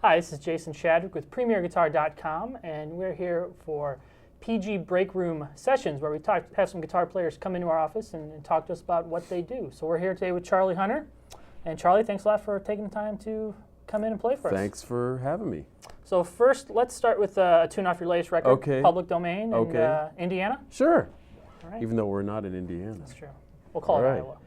Hi, this is Jason Shadrick with PremierGuitar.com, and we're here for PG Break Room sessions where we have some guitar players come into our office and talk to us about what they do. So we're here today with Charlie Hunter. And Charlie, thanks a lot for taking the time to come in and play for us. Thanks for having me. So first, let's start with a tune off your latest record, Okay. Public Domain, and Indiana. Sure. All right. Even though we're not in Indiana. That's true. We'll call All it right. Iowa.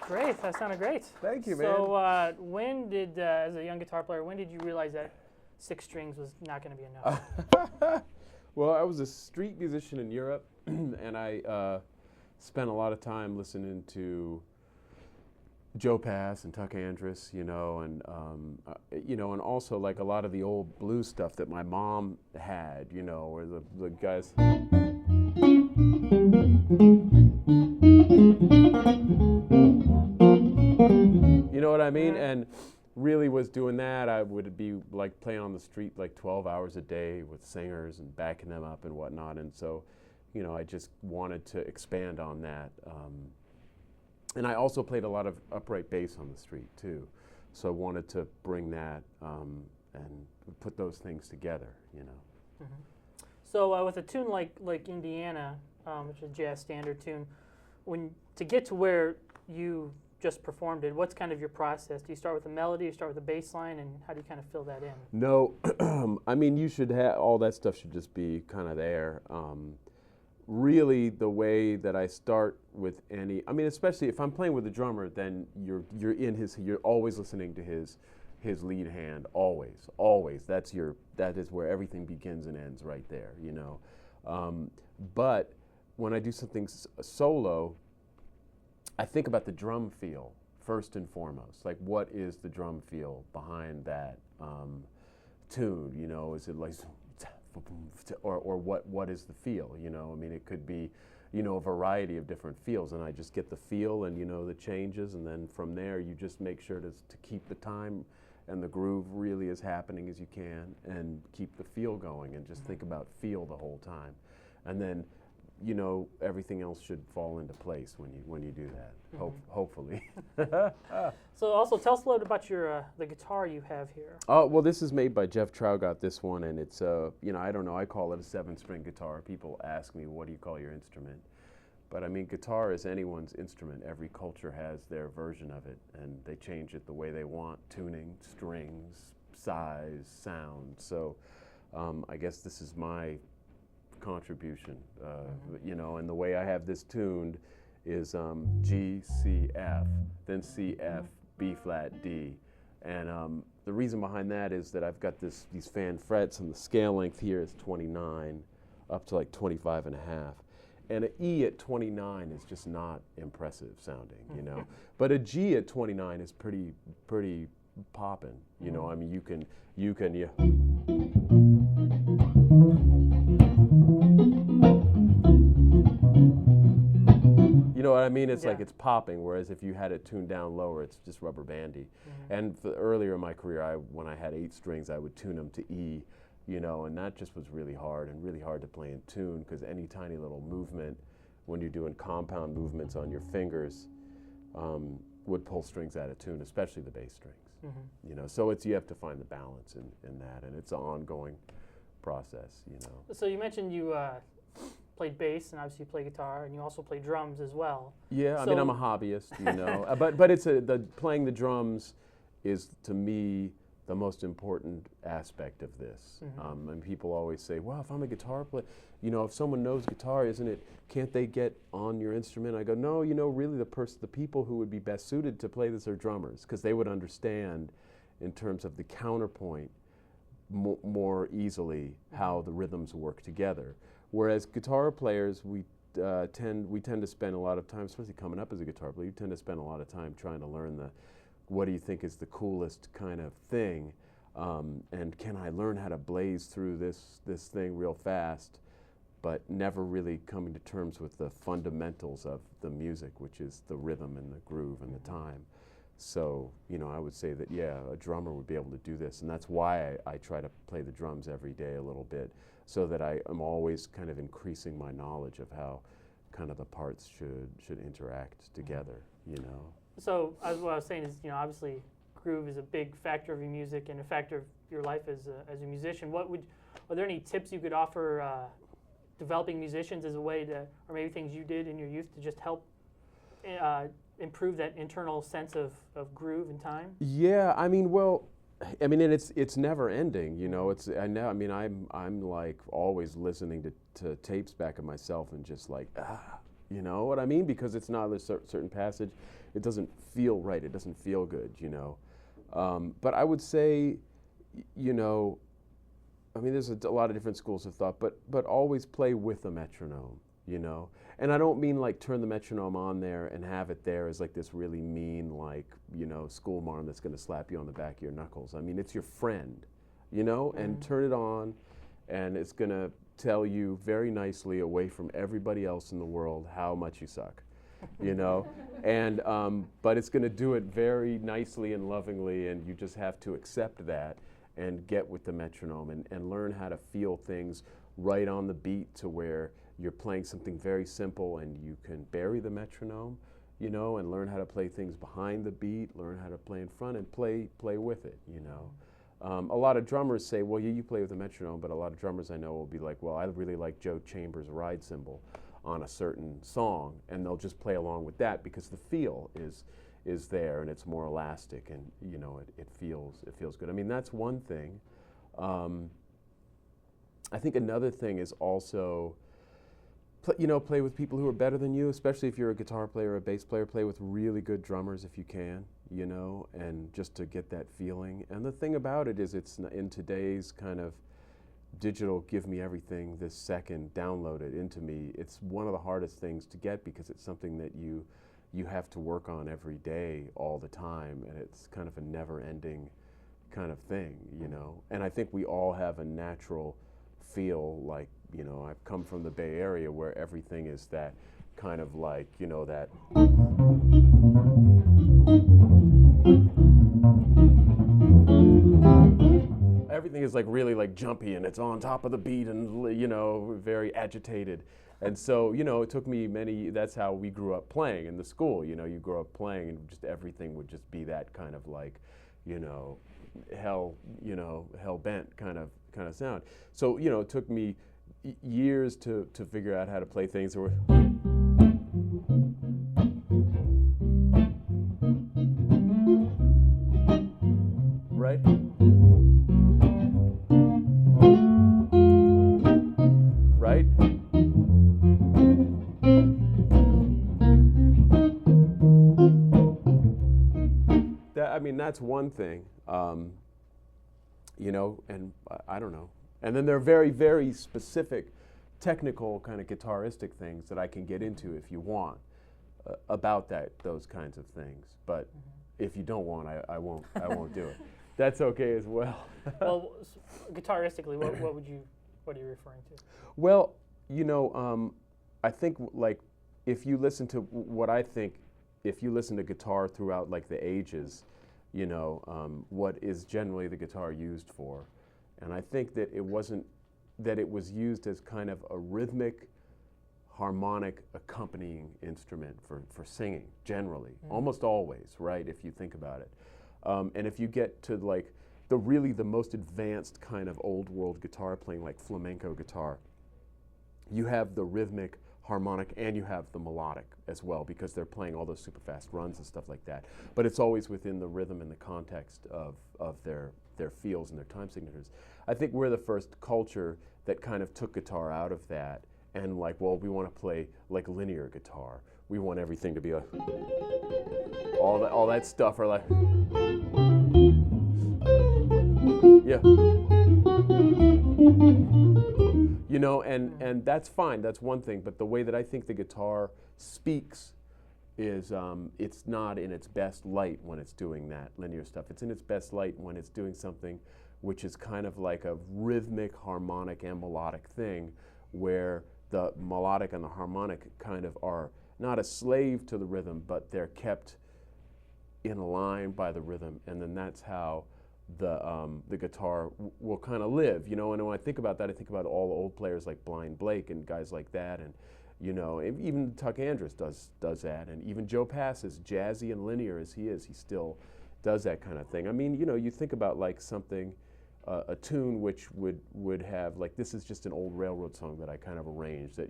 Great, that sounded great. Thank you, man. So when did, as a young guitar player, when did you realize that 6 strings was not going to be enough? Well, I was a street musician in Europe, and I spent a lot of time listening to Joe Pass and Tuck Andrus, and also like a lot of the old blues stuff that my mom had, where the guys. You know what I mean? And really was doing that. I would be like playing on the street like 12 hours a day with singers and backing them up and whatnot. And so, I just wanted to expand on that. And I also played a lot of upright bass on the street too. So I wanted to bring that and put those things together, Mm-hmm. So with a tune like Indiana, which is a jazz standard tune. To get to where you just performed it, what's kind of your process? Do you start with a melody, you start with a bass line, and how do you kind of fill that in? No, I mean, you should have, all that stuff should just be kind of there. Really, the way that I start with any, I mean, especially if I'm playing with a drummer, then you're always listening to his lead hand, always. That is where everything begins and ends, right there, you know. But when I do something solo, I think about the drum feel first and foremost. Like, what is the drum feel behind that tune? You know, is it like, or what is the feel? You know, I mean, it could be, you know, a variety of different feels, and I just get the feel and, you know, the changes, and then from there you just make sure to keep the time and the groove really as happening as you can, and keep the feel going, and just think about feel the whole time, and then, you know, everything else should fall into place when you do that. Hopefully. So also tell us a little bit about your the guitar you have here. Oh, well, this is made by Jeff Traugott, this one, and it's you know, I don't know, I call it a 7-string guitar. People ask me, what do you call your instrument? But I mean, guitar is anyone's instrument. Every culture has their version of it, and they change it the way they want: tuning, strings, size, sound. So I guess this is my contribution, you know, and the way I have this tuned is G, C, F, then C, F, B flat, D. And the reason behind that is that I've got these fan frets, and the scale length here is 29 up to like 25 and a half. And an E at 29 is just not impressive sounding, you know. But a G at 29 is pretty poppin', you know. I mean, you can you know what I mean? It's like it's popping, whereas if you had it tuned down lower, it's just rubber bandy. And earlier in my career, when I had 8 strings, I would tune them to E, you know, and that just was really hard to play in tune, because any tiny little movement, when you're doing compound movements on your fingers, would pull strings out of tune, especially the bass strings. You know, so you have to find the balance in that, and it's an ongoing process, you know. So you mentioned you played bass, and obviously you play guitar, and you also play drums as well. Yeah, I mean, I'm a hobbyist, you know, but it's playing the drums is, to me, the most important aspect of this. And people always say, well, if I'm a guitar player, you know, if someone knows guitar, can't they get on your instrument? I go, no, you know, really the people who would be best suited to play this are drummers, because they would understand in terms of the counterpoint more easily how the rhythms work together. Whereas guitar players, we tend to spend a lot of time, especially coming up as a guitar player, you tend to spend a lot of time trying to learn what do you think is the coolest kind of thing, and can I learn how to blaze through this thing real fast, but never really coming to terms with the fundamentals of the music, which is the rhythm and the groove and the time. So, you know, I would say that, yeah, a drummer would be able to do this, and that's why I try to play the drums every day a little bit, so that I am always kind of increasing my knowledge of how kind of the parts should interact together, you know. So what I was saying is, you know, obviously groove is a big factor of your music and a factor of your life as a musician. Are there any tips you could offer developing musicians as a way to, or maybe things you did in your youth to just help improve that internal sense of groove and time? Yeah, I mean, well, I mean, and it's never ending, you know. I'm like always listening to tapes back of myself and just like, you know what I mean? Because it's not a certain passage, it doesn't feel right, it doesn't feel good, you know. But I would say, you know, I mean, there's a lot of different schools of thought, but always play with a metronome, you know. And I don't mean like turn the metronome on there and have it there as like this really mean, like, you know, school marm that's going to slap you on the back of your knuckles. I mean, it's your friend, you know, and turn it on, and it's going to tell you very nicely, away from everybody else in the world, how much you suck, you know. And but it's going to do it very nicely and lovingly, and you just have to accept that and get with the metronome and learn how to feel things right on the beat, to where you're playing something very simple and you can bury the metronome, you know, and learn how to play things behind the beat, learn how to play in front, and play with it, you know. A lot of drummers say, well, you play with a metronome, but a lot of drummers I know will be like, well, I really like Joe Chambers' ride cymbal. on a certain song, and they'll just play along with that because the feel is there and it's more elastic, and you know it feels good. I mean, that's one thing. I think another thing is also play with people who are better than you, especially if you're a guitar player or a bass player. Play with really good drummers if you can, and just to get that feeling. And the thing about it is, it's in today's kind of digital, give me everything this second, download it into me. It's one of the hardest things to get because it's something that you have to work on every day, all the time, and it's kind of a never-ending kind of thing, And I think we all have a natural feel like, I've come from the Bay Area where everything is that kind of like, that. Everything is like really like jumpy and it's on top of the beat and, very agitated. And so, it took me that's how we grew up playing in the school. You grow up playing and just everything would just be that kind of like, hell bent kind of sound. So, it took me years to figure out how to play things that were right. Right? That's one thing, and I don't know. And then there are very, very specific technical kind of guitaristic things that I can get into if you want about those kinds of things. But if you don't want, I won't do it. That's okay as well. Well, guitaristically, what are you referring to? Well, I think like if you listen to if you listen to guitar throughout like the ages, what is generally the guitar used for. And I think that it was used as kind of a rhythmic, harmonic accompanying instrument for singing, generally, almost always, right, if you think about it. And if you get to like the most advanced kind of old world guitar playing, like flamenco guitar, you have the rhythmic, harmonic, and you have the melodic as well, because they're playing all those super fast runs and stuff like that. But it's always within the rhythm and the context of their feels and their time signatures. I think we're the first culture that kind of took guitar out of that and like, well, we want to play like linear guitar. We want everything to be like all that stuff, or like and that's fine. That's one thing. But the way that I think the guitar speaks is it's not in its best light when it's doing that linear stuff. It's in its best light when it's doing something which is kind of like a rhythmic, harmonic, and melodic thing, where the melodic and the harmonic kind of are not a slave to the rhythm, but they're kept in line by the rhythm, and then that's how the guitar will kind of live, And when I think about that, I think about all the old players like Blind Blake and guys like that, and even Tuck Andrus does that, and even Joe Pass, as jazzy and linear as he is, he still does that kind of thing. I mean, you think about like something, a tune which would have like, this is just an old railroad song that I kind of arranged that,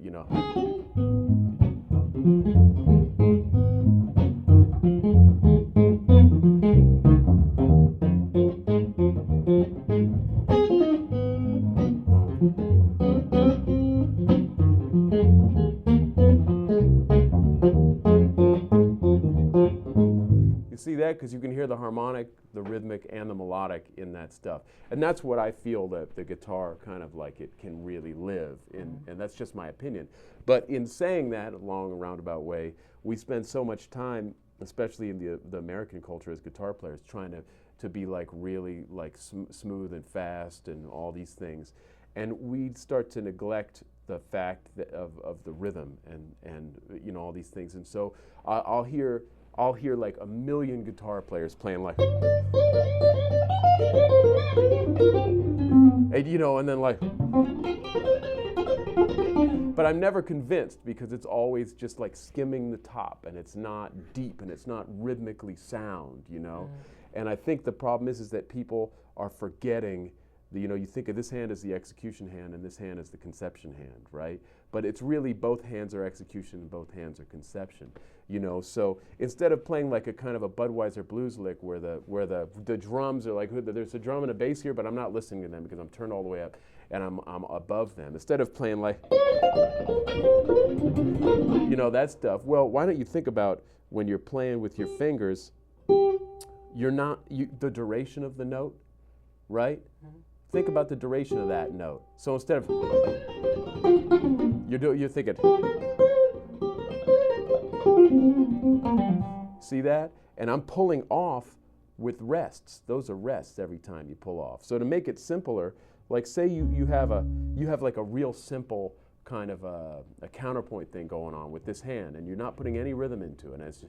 You see that? Because you can hear the harmonic, the rhythmic, and the melodic in that stuff. And that's what I feel that the guitar kind of like it can really live in, and that's just my opinion. But in saying that, along a roundabout way, we spend so much time, especially in the American culture as guitar players, trying to be like really like smooth and fast and all these things. And we start to neglect the fact that of the rhythm and all these things. And so I'll hear like a million guitar players playing like, and and then like, but I'm never convinced, because it's always just like skimming the top, and it's not deep, and it's not rhythmically sound, And I think the problem is that people are forgetting You think of this hand as the execution hand and this hand as the conception hand, right? But it's really both hands are execution and both hands are conception. So instead of playing like a kind of a Budweiser blues lick where the drums are like, there's a drum and a bass here, but I'm not listening to them because I'm turned all the way up and I'm above them. Instead of playing like, that stuff. Well, why don't you think about when you're playing with your fingers, the duration of the note, right? Mm-hmm. Think about the duration of that note. So instead of, you're thinking, see that? And I'm pulling off with rests. Those are rests every time you pull off. So to make it simpler, like say you have like a real simple kind of a counterpoint thing going on with this hand, and you're not putting any rhythm into it. And it's,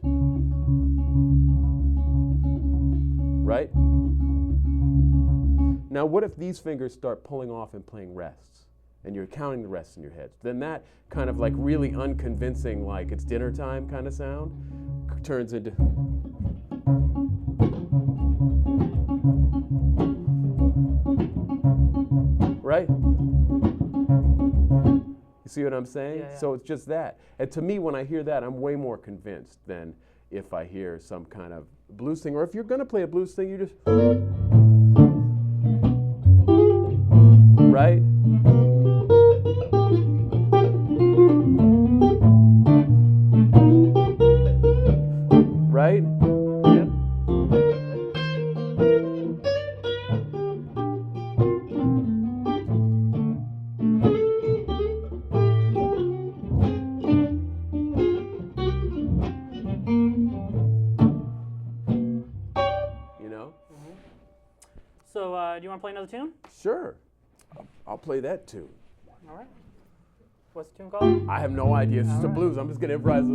right? Now, what if these fingers start pulling off and playing rests, and you're counting the rests in your head? Then that kind of like really unconvincing, like it's dinner time kind of sound, turns into, right? You see what I'm saying? Yeah. So it's just that. And to me, when I hear that, I'm way more convinced than if I hear some kind of blues thing. Or if you're going to play a blues thing, you just, right? Right? Yep. So, do you want to play another tune? Sure. I'll play that tune. All right. What's the tune called? I have no idea. It's just a blues. I'm just going to improvise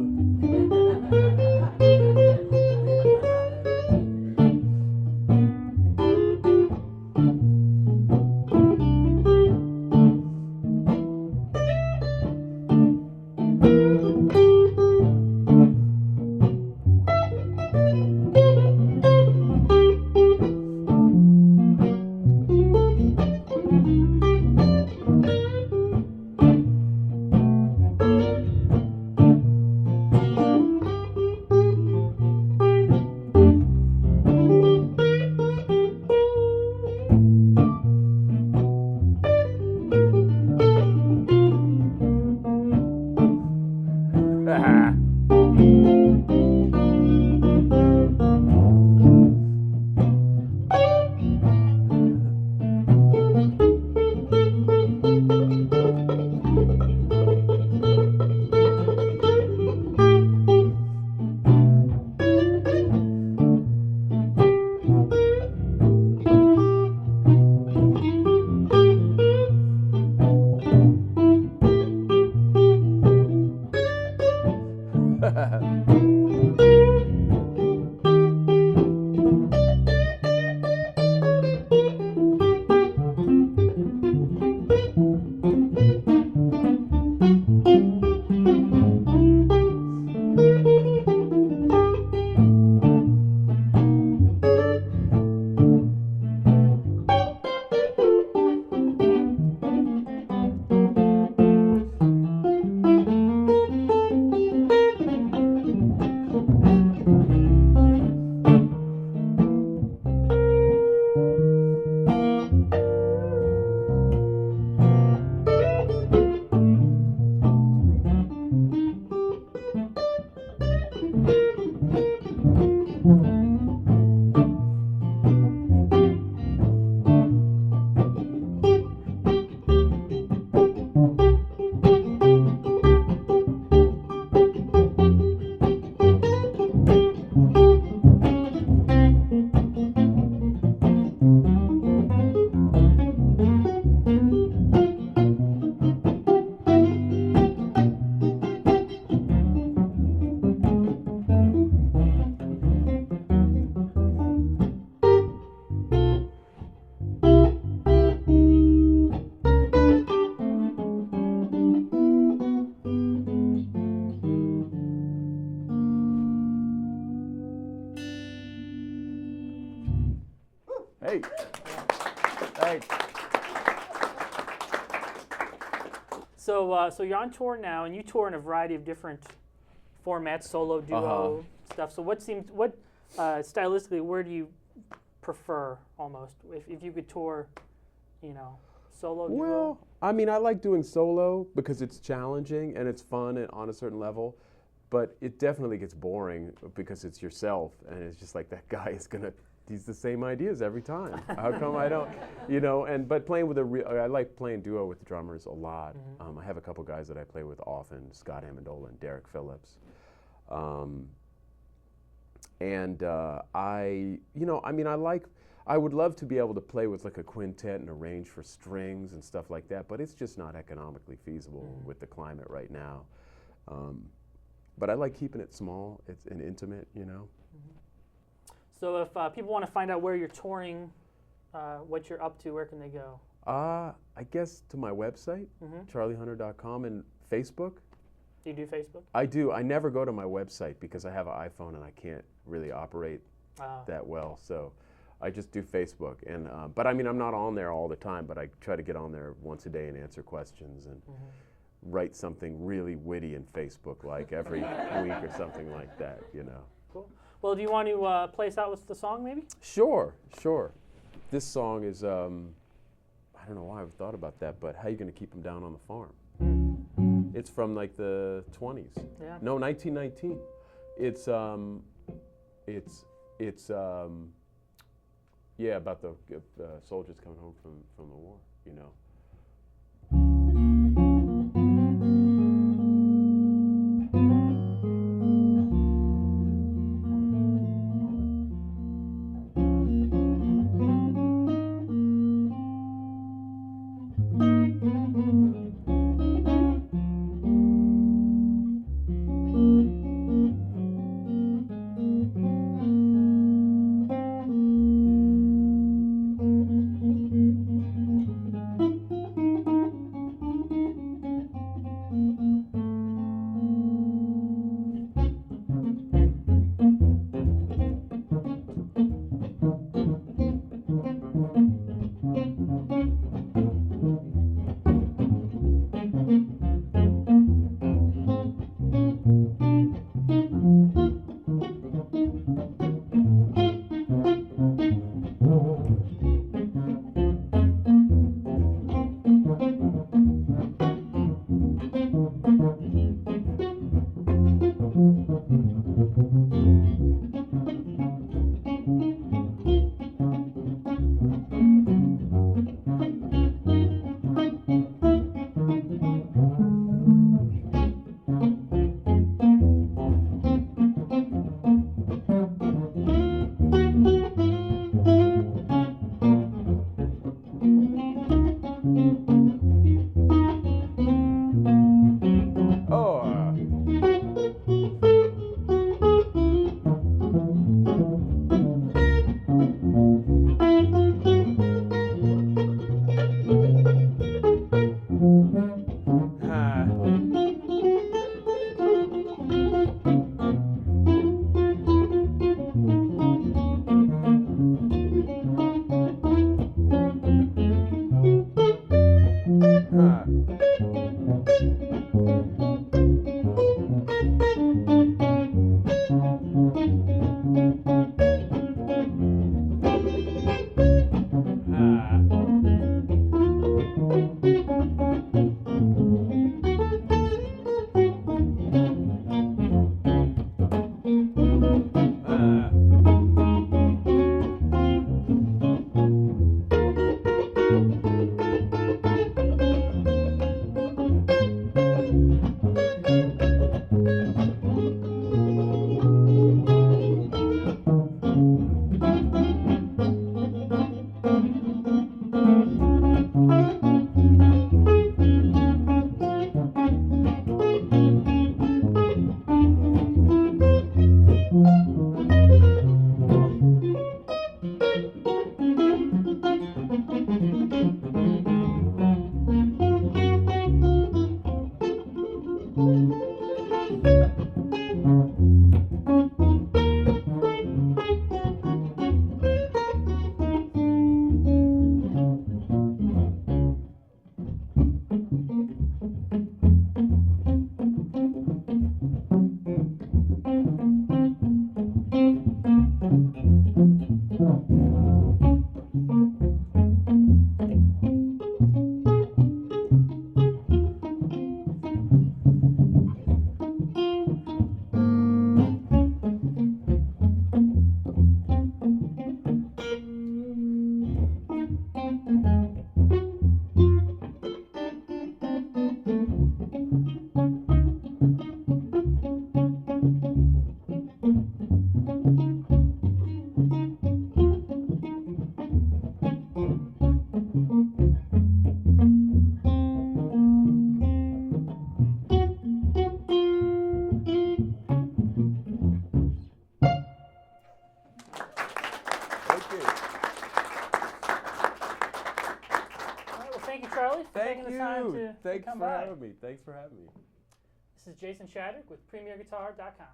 Hey. Thanks. So you're on tour now, and you tour in a variety of different formats, solo, duo stuff. So stylistically, where do you prefer almost? If you could tour, solo, duo? Well, I mean, I like doing solo because it's challenging and it's fun and on a certain level, but it definitely gets boring because it's yourself, and it's just like that guy is he's the same ideas every time. How come I don't, but playing with I like playing duo with drummers a lot. I have a couple guys that I play with often, Scott Amendola and Derek Phillips. I would love to be able to play with like a quintet and arrange for strings and stuff like that, but it's just not economically feasible with the climate right now. But I like keeping it small and intimate, So if people want to find out where you're touring, what you're up to, where can they go? I guess to my website, charliehunter.com, and Facebook. Do you do Facebook? I do. I never go to my website because I have an iPhone and I can't really operate that well. So I just do Facebook. And but I mean, I'm not on there all the time, but I try to get on there once a day and answer questions and write something really witty in Facebook, like every week or something like that, Cool. Well, do you want to play us out with the song, maybe? Sure. This song is, I don't know why I've thought about that, but How You Gonna Keep Them Down on the Farm? It's from like the 20s. Yeah. No, 1919. It's about the soldiers coming home from the war, Thank you, Charlie, for Thank taking the time you. to Thanks come for by. having me. Thanks for having me. This is Jason Shadrick with PremierGuitar.com.